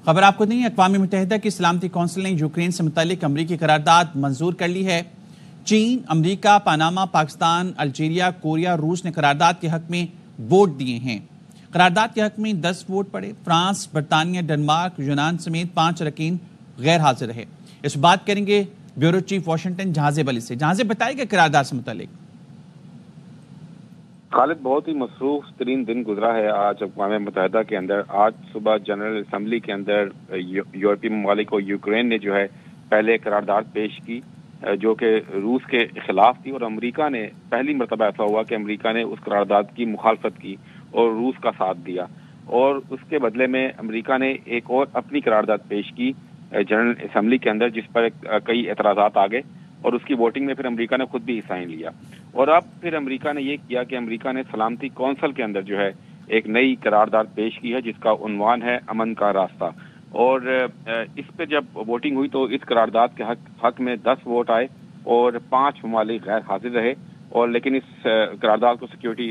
खबर आपको नहीं, अक़वाम मुत्तहिदा की सलामती कौंसिल ने यूक्रेन से मुतालिक अमरीकी करारदाद मंजूर कर ली है। चीन, अमरीका, पनामा, पाकिस्तान, अल्जीरिया, कोरिया, रूस ने करारदाद के हक में वोट दिए हैं। करारदाद के हक में 10 वोट पड़े। फ्रांस, बरतानिया, डेनमार्क, यूनान समेत 5 अरकान गैर हाजिर रहे। इस बात करेंगे ब्यूरो चीफ वाशिंगटन जहाज़ेब अली से। जहाज़ेब, बताइएगा करारदाद से मुतालिक। खालिद, बहुत ही मसरूफ तरीन दिन गुजरा है आज अक़वाम मुत्तहिदा के अंदर। आज सुबह जनरल असम्बली के अंदर यूरोपीय ममालिक को यूक्रेन ने जो है पहले करारदाद पेश की जो कि रूस के खिलाफ थी, और अमेरिका ने पहली मरतबा ऐसा हुआ कि अमेरिका ने उस करारदाद की मुखालफत की और रूस का साथ दिया, और उसके बदले में अमेरिका ने एक और अपनी करारदाद पेश की जनरल असम्बली के अंदर, जिस पर कई एतराज़ात आ गए और उसकी वोटिंग में फिर अमेरिका ने खुद भी हिस्सा नहीं लिया। और अब फिर अमेरिका ने ये किया कि अमेरिका ने सलामती कौंसिल के अंदर जो है एक नई करारदाद पेश की है जिसका उन्वान है अमन का रास्ता। और इस पे जब वोटिंग हुई तो इस करारदाद के हक में 10 वोट आए और 5 ममालिक गैर हाजिर रहे, और लेकिन इस करारदाद को सिक्योरिटी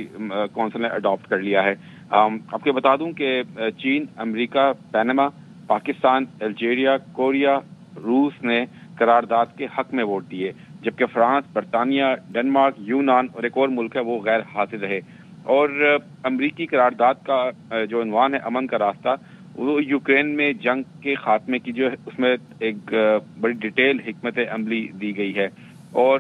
कौंसिल ने अडॉप्ट कर लिया है। आपको बता दूं कि चीन, America, Panama, Pakistan, Algeria, Korea, रूस ने करारदाद के हक में वोट दिए, जबकि फ्रांस, बरतानिया, डेनमार्क, यूनान और एक और मुल्क है वो गैर हाजिर रहे। और अमरीकी करारदाद का जो उन्वान है अमन का रास्ता, वो यूक्रेन में जंग के खात्मे की जो है उसमें एक बड़ी डिटेल हिकमत अमली दी गई है। और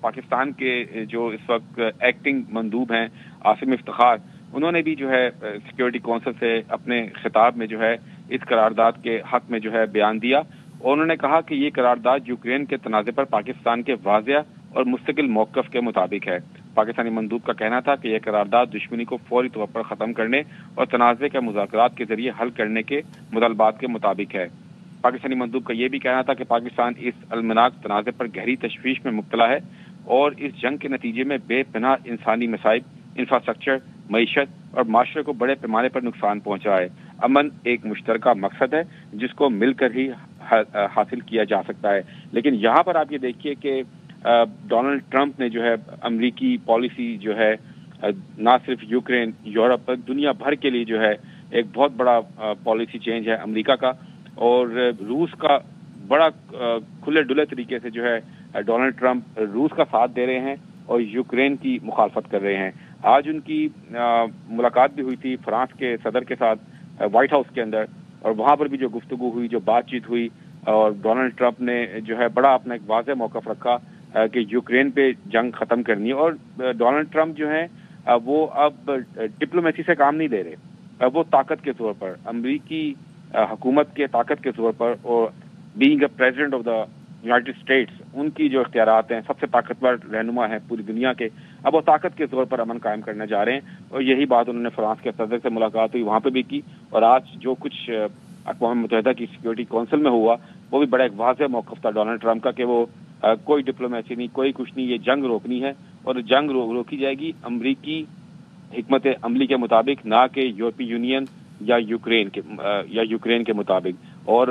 पाकिस्तान के जो इस वक्त एक्टिंग मंदूब हैं आसिम इफ्तिखार, उन्होंने भी जो है सिक्योरिटी कौंसिल से अपने खिताब में जो है इस करारदाद के हक में जो है बयान दिया, और उन्होंने कहा कि ये करारदाद यूक्रेन के तनाज़े पर पाकिस्तान के वाज़िया और मुस्तकिल मौक़िफ़ के मुताबिक है। पाकिस्तानी मंदूब का कहना था कि यह करारदाद दुश्मनी को फौरी तौर पर ख़त्म करने और तनाज़े के मुज़ाकरात के ज़रिए हल करने के मुतालबात के मुताबिक है। पाकिस्तानी मंदूब का यह भी कहना था कि पाकिस्तान इस अलमनाक तनाज़े पर गहरी तशवीश में मुब्तला है और इस जंग के नतीजे में बेपनाह इंसानी मसाइब, इंफ्रास्ट्रक्चर, मईशत और माशरे को बड़े पैमाने पर नुकसान पहुँचा है। अमन एक मुश्तरका मकसद है जिसको मिलकर ही हासिल किया जा सकता है। लेकिन यहाँ पर आप ये देखिए कि डोनाल्ड ट्रंप ने जो है अमरीकी पॉलिसी जो है ना सिर्फ यूक्रेन, यूरोप, दुनिया भर के लिए जो है एक बहुत बड़ा पॉलिसी चेंज है अमरीका का, और रूस का बड़ा खुले डुले तरीके से जो है डोनाल्ड ट्रंप रूस का साथ दे रहे हैं और यूक्रेन की मुखालफत कर रहे हैं। आज उनकी मुलाकात भी हुई थी फ्रांस के सदर के साथ व्हाइट हाउस के अंदर, और वहाँ पर भी जो गुफ्तगू हुई, जो बातचीत हुई, और डोनाल्ड ट्रंप ने जो है बड़ा अपना एक वाज़ेह मौक़िफ़ रखा कि यूक्रेन पे जंग ख़त्म करनी है। और डोनाल्ड ट्रंप जो है वो अब डिप्लोमेसी से काम नहीं ले रहे, वो ताकत के तौर पर, अमरीकी हुकूमत के ताकत के तौर पर, और being a president of the United states, उनकी जो इख्तियारात हैं, सबसे ताकतवर रहनुमा हैं पूरी दुनिया के, अब वो ताकत के तौर पर अमन कायम करने जा रहे हैं। और यही बात उन्होंने फ्रांस के सदर से मुलाकात हुई, वहाँ पे भी की, और आज जो कुछ अक़वाम मुत्तहिदा की सिक्योरिटी कौंसिल में हुआ वो भी बड़ा एक वाज़ेह मौक़िफ़ था डोनाल्ड ट्रंप का कि वो कोई डिप्लोमेसी नहीं, कोई कुछ नहीं, ये जंग रोकनी है, और जंग रोकी जाएगी अमरीकी हिकमत अमली के मुताबिक, ना कि यूरोपीय यूनियन या यूक्रेन के मुताबिक। और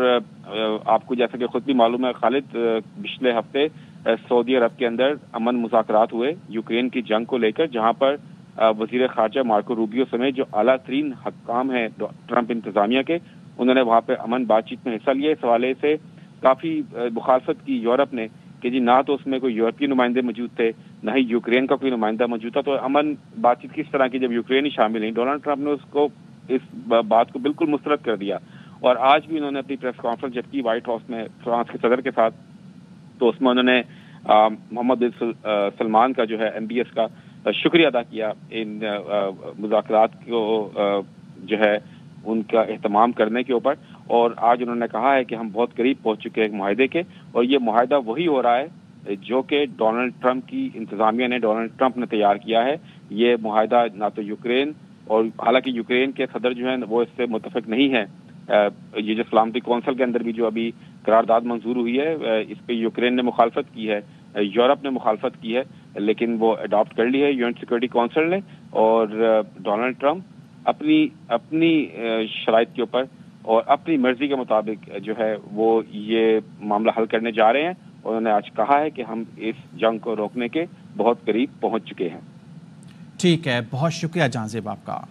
आपको जैसा कि खुद भी मालूम है खालिद, पिछले हफ्ते सऊदी अरब के अंदर अमन मुज़ाकरात हुए यूक्रेन की जंग को लेकर, जहां पर वज़ीर ख़ारजा मार्को रूबियो समेत जो आला तरीन हकाम हैं ट्रंप इंतज़ामिया के, उन्होंने वहाँ पे अमन बातचीत में हिस्सा लिया। इस हवाले से काफ़ी मुखालफत की यूरोप ने कि जी ना तो उसमें कोई यूरोपीय नुमाइंदे मौजूद थे, ना ही यूक्रेन का कोई नुमाइंदा मौजूद था, तो अमन बातचीत किस तरह की जब यूक्रेन ही शामिल नहीं। डोनाल्ड ट्रंप ने उसको इस बात को बिल्कुल मुस्तरद कर दिया। और आज भी उन्होंने अपनी प्रेस कॉन्फ्रेंस जब की व्हाइट हाउस में फ्रांस के सदर के साथ, तो उसमें उन्होंने मोहम्मद बिन सलमान का जो है MBS का शुक्रिया अदा किया इन मुज़ाकरात को जो है उनका एहतमाम करने के ऊपर। और आज उन्होंने कहा है कि हम बहुत करीब पहुंच चुके हैं एक मुआहदे के, और ये मुआहदा वही हो रहा है जो कि डोनाल्ड ट्रंप की इंतज़ामिया ने, डोनाल्ड ट्रंप ने तैयार किया है। ये मुआहदा ना तो यूक्रेन, और हालांकि यूक्रेन के सदर जो हैं वो इससे मुतफिक नहीं है, ये जो सलामती कौंसिल के अंदर भी जो अभी करारदाद मंजूर हुई है इस पे यूक्रेन ने मुखालफत की है, यूरोप ने मुखालफत की है, लेकिन वो अडॉप्ट कर ली है यूएन सिक्योरिटी कौंसिल ने। और डोनाल्ड ट्रंप अपनी शराइत के ऊपर और अपनी मर्जी के मुताबिक जो है वो ये मामला हल करने जा रहे हैं। उन्होंने आज कहा है कि हम इस जंग को रोकने के बहुत करीब पहुंच चुके हैं। ठीक है, बहुत शुक्रिया जहाज़ेब आपका।